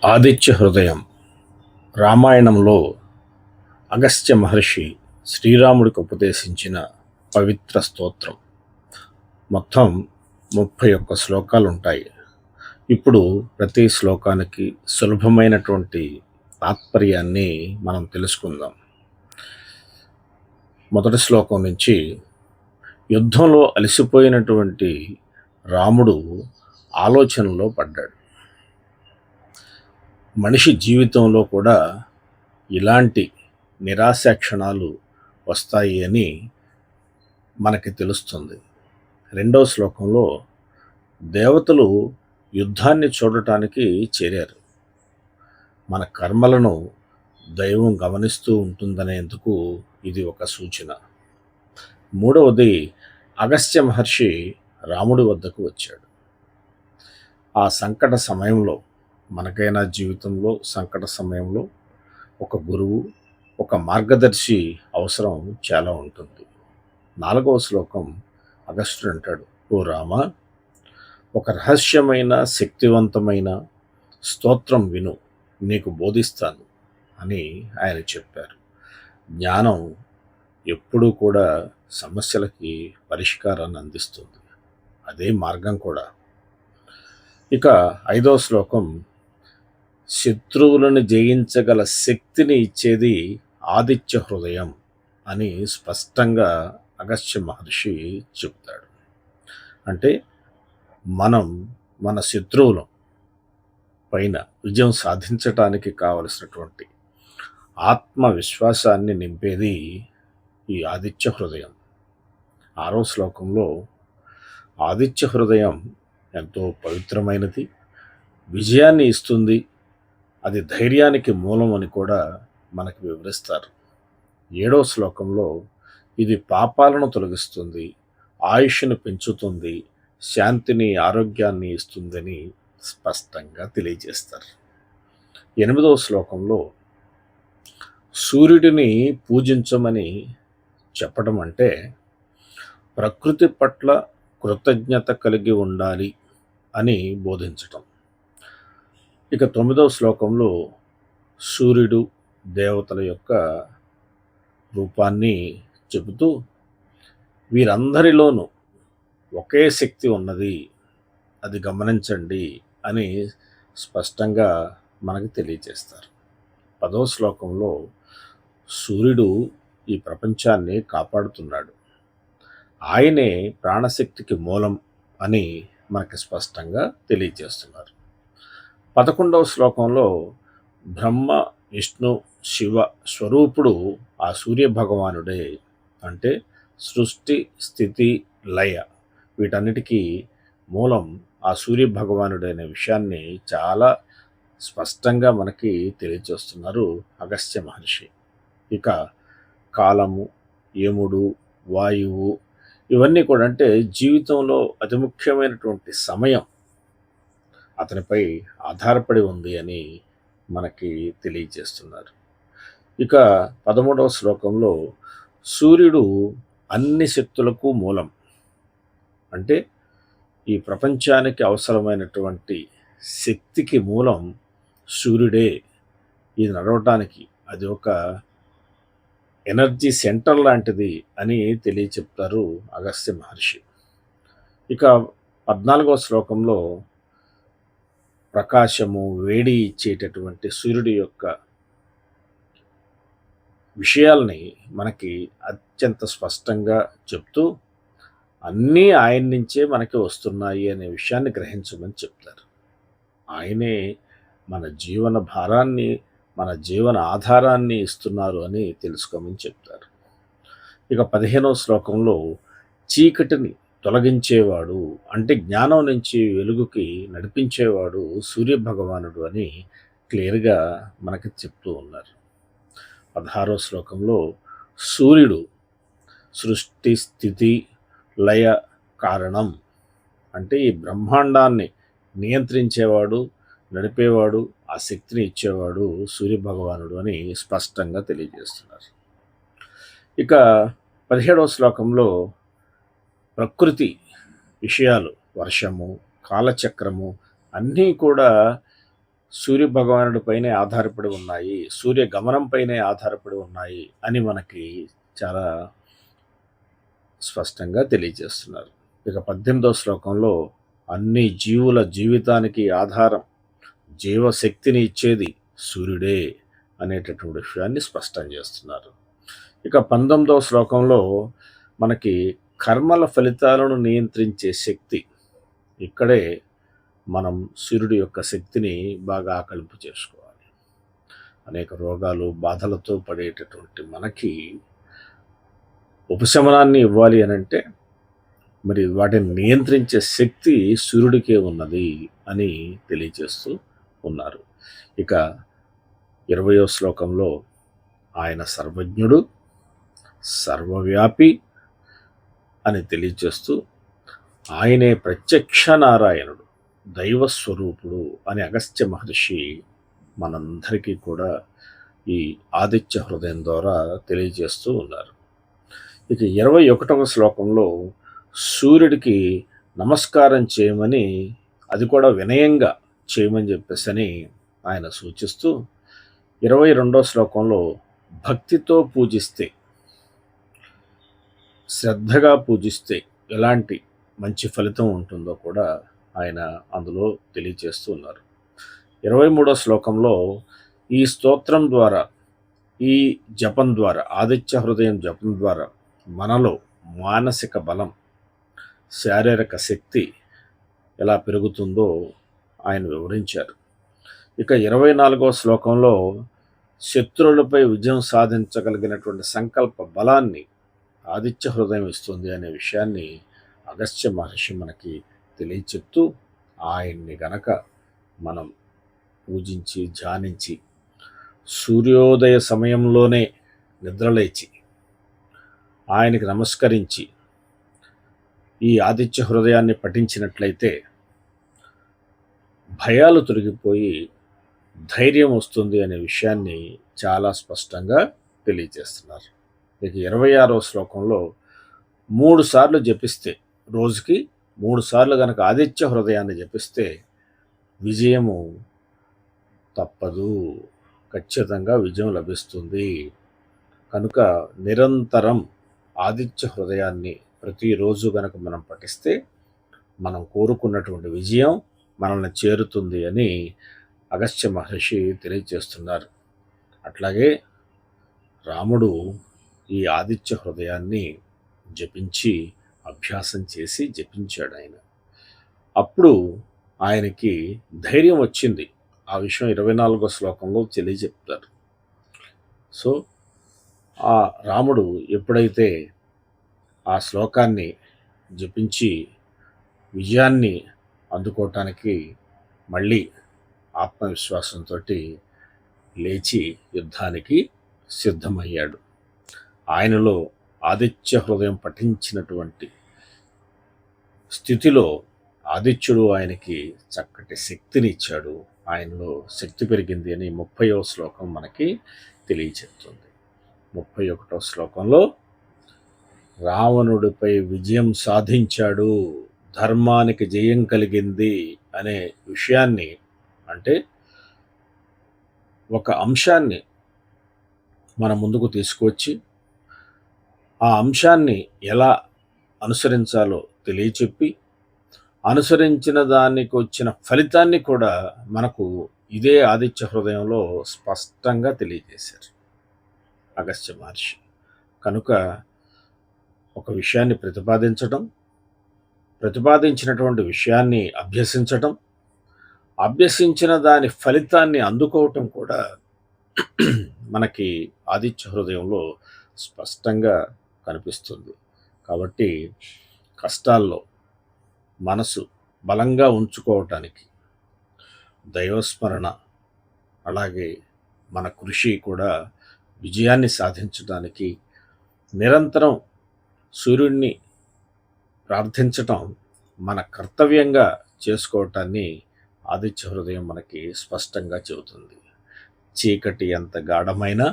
ఆదిత్య హృదయం రామాయణంలో అగస్త్య మహర్షి శ్రీరాముడికి ఉపదేశించిన పవిత్ర స్తోత్రం. మొత్తం 31 శ్లోకాలు ఉంటాయి. ఇప్పుడు ప్రతి శ్లోకానికి సులభమైనటువంటి తాత్పర్యాన్ని మనం తెలుసుకుందాం. మొదటి శ్లోకం నుంచి, యుద్ధంలో అలసిపోయినటువంటి రాముడు ఆలోచనలో పడ్డాడు. మనిషి జీవితంలో కూడా ఇలాంటి నిరాశా క్షణాలు వస్తాయి అని మనకి తెలుస్తుంది. రెండవ శ్లోకంలో, దేవతలు యుద్ధాన్ని చూడటానికి చేరారు. మన కర్మలను దైవం గమనిస్తూ ఉంటుందనేందుకు ఇది ఒక సూచన. మూడవది, అగస్త్య మహర్షి రాముడి వద్దకు వచ్చాడు. ఆ సంకట సమయంలో, మనకైనా జీవితంలో సంకట సమయంలో ఒక గురువు, ఒక మార్గదర్శి అవసరం చాలా ఉంటుంది. 4వ శ్లోకం, అగస్త్యుడు అంటాడు, ఓ రామ, ఒక రహస్యమైన శక్తివంతమైన స్తోత్రం విను, నీకు బోధిస్తాను అని ఆయన చెప్పారు. జ్ఞానం ఎప్పుడూ కూడా సమస్యలకి పరిష్కారాన్ని అందిస్తుంది. అదే మార్గం కూడా. ఇక 5వ శ్లోకం, శత్రువులను జయించగల శక్తిని ఇచ్చేది ఆదిత్య హృదయం అని స్పష్టంగా అగస్త్య మహర్షి చెబుతాడు. అంటే మనం మన శత్రువుల పైన విజయం సాధించటానికి కావలసినటువంటి ఆత్మవిశ్వాసాన్ని నింపేది ఈ ఆదిత్య హృదయం. 6వ శ్లోకంలో, ఆదిత్య హృదయం ఎంతో పవిత్రమైనది, విజయాన్ని ఇస్తుంది, అది ధైర్యానికి మూలం అని కూడా మనకు వివరిస్తారు. 7వ శ్లోకంలో, ఇది పాపాలను తొలగిస్తుంది, ఆయుష్ను పెంచుతుంది, శాంతిని ఆరోగ్యాన్ని ఇస్తుందని స్పష్టంగా తెలియజేస్తారు. 8వ శ్లోకంలో, సూర్యుడిని పూజించమని చెప్పడం అంటే ప్రకృతి పట్ల కృతజ్ఞత కలిగి ఉండాలి అని బోధించటం. ఇక 9వ శ్లోకంలో, సూర్యుడు దేవతల యొక్క రూపాన్ని చెబుతూ, వీరందరిలోనూ ఒకే శక్తి ఉన్నది, అది గమనించండి అని స్పష్టంగా మనకు తెలియజేస్తారు. 10వ శ్లోకంలో, సూర్యుడు ఈ ప్రపంచాన్ని కాపాడుతున్నాడు, ఆయనే ప్రాణశక్తికి మూలం అని మనకి స్పష్టంగా తెలియజేస్తున్నారు. 11వ శ్లోకంలో, బ్రహ్మ విష్ణు శివ స్వరూపుడు ఆ సూర్య భగవానుడే. అంటే సృష్టి స్థితి లయ వీటన్నిటికీ మూలం ఆ సూర్య భగవానుడే అనే విషయాన్ని చాలా స్పష్టంగా మనకి తెలియజేస్తున్నారు అగస్త్య మహర్షి. ఇక కాలము, యముడు, వాయువు ఇవన్నీ కూడా, అంటే జీవితంలో అతి ముఖ్యమైనటువంటి సమయం అతనిపై ఆధారపడి ఉంది అని మనకి తెలియజేస్తున్నారు. ఇక 13వ శ్లోకంలో, సూర్యుడు అన్ని శక్తులకు మూలం, అంటే ఈ ప్రపంచానికి అవసరమైనటువంటి శక్తికి మూలం సూర్యుడే. ఇది నడవటానికి అది ఒక ఎనర్జీ సెంటర్ లాంటిది అని తెలియచెప్తారు అగస్త్య మహర్షి. ఇక 14వ శ్లోకంలో, ప్రకాశము, వేడి ఇచ్చేటటువంటి సూర్యుడి యొక్క విషయాల్ని మనకి అత్యంత స్పష్టంగా చెప్తూ, అన్నీ ఆయన నుంచే మనకి వస్తున్నాయి అనే విషయాన్ని గ్రహించమని చెప్తారు. ఆయనే మన జీవన భారాన్ని, మన జీవన ఆధారాన్ని ఇస్తున్నారు అని తెలుసుకోమని చెప్తారు. ఇక 15వ శ్లోకంలో, చీకటిని తొలగించేవాడు, అంటే జ్ఞానం నుంచి వెలుగుకి నడిపించేవాడు సూర్య భగవానుడు అని క్లియర్గా మనకి చెప్తూ ఉన్నారు. 16వ శ్లోకంలో, సూర్యుడు సృష్టి స్థితి లయ కారణం, అంటే ఈ బ్రహ్మాండాన్ని నియంత్రించేవాడు, నడిపేవాడు, ఆ శక్తిని ఇచ్చేవాడు సూర్య భగవానుడు అని స్పష్టంగా తెలియజేస్తున్నారు. ఇక 17వ శ్లోకంలో, ప్రకృతి విషయాలు, వర్షము, కాలచక్రము అన్నీ కూడా సూర్య భగవానుడిపైనే ఆధారపడి ఉన్నాయి, సూర్య గమనంపైనే ఆధారపడి ఉన్నాయి అని మనకి చాలా స్పష్టంగా తెలియజేస్తున్నారు. ఇక 18వ శ్లోకంలో అన్ని జీవుల జీవితానికి ఆధారం, జీవశక్తిని ఇచ్చేది సూర్యుడే అనేటటువంటి విషయాన్ని స్పష్టం చేస్తున్నారు. ఇక 19వ శ్లోకంలో మనకి కర్మల ఫలితాలను నియంత్రించే శక్తి, ఇక్కడే మనం సూర్యుడి యొక్క శక్తిని బాగా ఆకలింపు చేసుకోవాలి. అనేక రోగాలు బాధలతో పడేటటువంటి మనకి ఉపశమనాన్ని ఇవ్వాలి అనంటే మరి వాటిని నియంత్రించే శక్తి సూర్యుడికే ఉన్నది అని తెలియజేస్తూ ఉన్నారు. ఇక 20వ శ్లోకంలో ఆయన సర్వజ్ఞుడు, సర్వవ్యాపి అని తెలియజేస్తూ ఆయనే ప్రత్యక్ష నారాయణుడు, దైవస్వరూపుడు అని అగస్త్య మహర్షి మనందరికీ కూడా ఈ ఆదిత్య హృదయం ద్వారా తెలియజేస్తూ ఉన్నారు. ఇక 21వ శ్లోకంలో సూర్యుడికి నమస్కారం చేయమని, అది కూడా వినయంగా చేయమని చెప్పేసి ఆయన సూచిస్తూ 22వ శ్లోకంలో భక్తితో పూజిస్తే, శ్రద్ధగా పూజిస్తే ఎలాంటి మంచి ఫలితం ఉంటుందో కూడా ఆయన అందులో తెలియజేస్తూ ఉన్నారు. 23వ శ్లోకంలో ఈ స్తోత్రం ద్వారా, ఈ జపం ద్వారా, ఆదిత్య హృదయం జపం ద్వారా మనలో మానసిక బలం, శారీరక శక్తి ఎలా పెరుగుతుందో ఆయన వివరించారు. ఇక 24వ శ్లోకంలో శత్రువులపై విజయం సాధించగలిగినటువంటి సంకల్ప బలాన్ని ఆదిత్య హృదయం ఇస్తుంది అనే విషయాన్ని అగస్త్య మహర్షి మనకి తెలియచెప్తూ, ఆయన్ని గనక మనం పూజించి ధ్యానించి సూర్యోదయ సమయంలోనే నిద్రలేచి ఆయనకి నమస్కరించి ఈ ఆదిత్య హృదయాన్ని పఠించినట్లయితే భయాలు తొలగిపోయి ధైర్యం వస్తుంది అనే విషయాన్ని చాలా స్పష్టంగా తెలియజేస్తున్నారు. ఇక 26వ శ్లోకంలో 3 సార్లు జపిస్తే, రోజుకి 3 సార్లు కనుక ఆదిత్య హృదయాన్ని జపిస్తే విజయము తప్పదు, ఖచ్చితంగా విజయం లభిస్తుంది. కనుక నిరంతరం ఆదిత్య హృదయాన్ని ప్రతిరోజు కనుక మనం పఠిస్తే మనం కోరుకున్నటువంటి విజయం మనల్ని చేరుతుంది అని అగస్త్య మహర్షి తెలియజేస్తున్నారు. అట్లాగే రాముడు ఈ ఆదిత్య హృదయాన్ని జపించి అభ్యాసం చేసి జపించాడు ఆయన. అప్పుడు ఆయనకి ధైర్యం వచ్చింది. ఆ విషయం 24వ శ్లోకంలో తెలియజెప్తారు. సో ఆ రాముడు ఎప్పుడైతే ఆ శ్లోకాన్ని జపించి విజయాన్ని అందుకోవటానికి మళ్ళీ ఆత్మవిశ్వాసంతో లేచి యుద్ధానికి సిద్ధమయ్యాడు. ఆయనలో ఆదిత్య హృదయం పఠించినటువంటి స్థితిలో ఆదిత్యుడు ఆయనకి చక్కటి శక్తిని ఇచ్చాడు, ఆయనలో శక్తి పెరిగింది అని 30వ శ్లోకం మనకి తెలియచెప్తుంది. 31వ శ్లోకంలో రావణుడిపై విజయం సాధించాడు, ధర్మానికి జయం కలిగింది అనే విషయాన్ని, అంటే ఒక అంశాన్ని మన ముందుకు తీసుకువచ్చి ఆ అంశాన్ని ఎలా అనుసరించాలో తెలియచెప్పి, అనుసరించిన దానికి వచ్చిన ఫలితాన్ని కూడా మనకు ఇదే ఆదిత్య హృదయంలో స్పష్టంగా తెలియజేశారు అగస్త్య మహర్షి. కనుక ఒక విషయాన్ని ప్రతిపాదించినటువంటి విషయాన్ని అభ్యసించటం, అభ్యసించిన దాని ఫలితాన్ని అందుకోవటం కూడా మనకి ఆదిత్య హృదయంలో స్పష్టంగా కనిపిస్తుంది. కాబట్టి కష్టాల్లో మనసు బలంగా ఉంచుకోవటానికి దైవస్మరణ, అలాగే మన కృషి కూడా విజయాన్ని సాధించడానికి నిరంతరం సూర్యుడిని ప్రార్థించటం మన కర్తవ్యంగా చేసుకోవటాన్ని ఆదిత్య హృదయం మనకి స్పష్టంగా చెబుతుంది. చీకటి ఎంత గాఢమైనా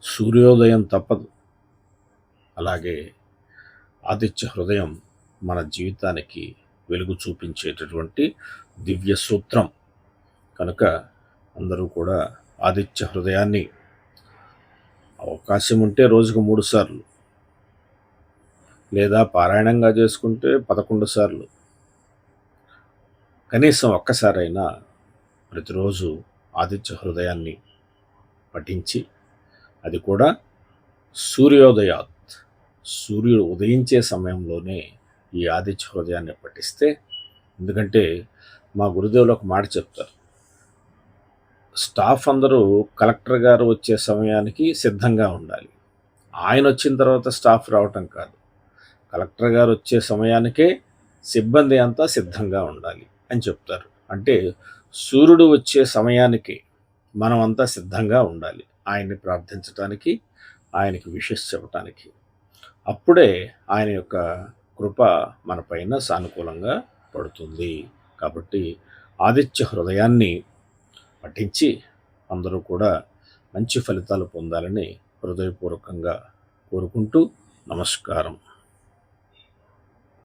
సూర్యోదయం తప్పదు. అలాగే ఆదిత్య హృదయం మన జీవితానికి వెలుగు చూపించేటటువంటి దివ్య సూత్రం. కనుక అందరూ కూడా ఆదిత్య హృదయాన్ని అవకాశం ఉంటే రోజుకు 3 సార్లు, లేదా పారాయణంగా చేసుకుంటే 11 సార్లు, కనీసం ఒక్కసారైనా ప్రతిరోజు ఆదిత్య హృదయాన్ని పఠించి, అది కూడా సూర్యోదయాత్, సూర్యుడు ఉదయించే సమయంలోనే ఈ ఆదిత్య హృదయాన్ని పఠిస్తే, ఎందుకంటే మా గురుదేవులు ఒక మాట చెప్తారు, స్టాఫ్ అందరూ కలెక్టర్ గారు వచ్చే సమయానికి సిద్ధంగా ఉండాలి, ఆయన వచ్చిన తర్వాత స్టాఫ్ రావటం కాదు, కలెక్టర్ గారు వచ్చే సమయానికే సిబ్బంది అంతా సిద్ధంగా ఉండాలి అని చెప్తారు. అంటే సూర్యుడు వచ్చే సమయానికి మనమంతా సిద్ధంగా ఉండాలి, ఆయన్ని ప్రార్థించటానికి, ఆయనకి విషెస్ చెప్పటానికి. అప్పుడే ఆయన యొక్క కృప మన పైన సానుకూలంగా పడుతుంది. కాబట్టి ఆదిత్య హృదయాన్ని పఠించి అందరూ కూడా మంచి ఫలితాలు పొందాలని హృదయపూర్వకంగా కోరుకుంటూ నమస్కారం.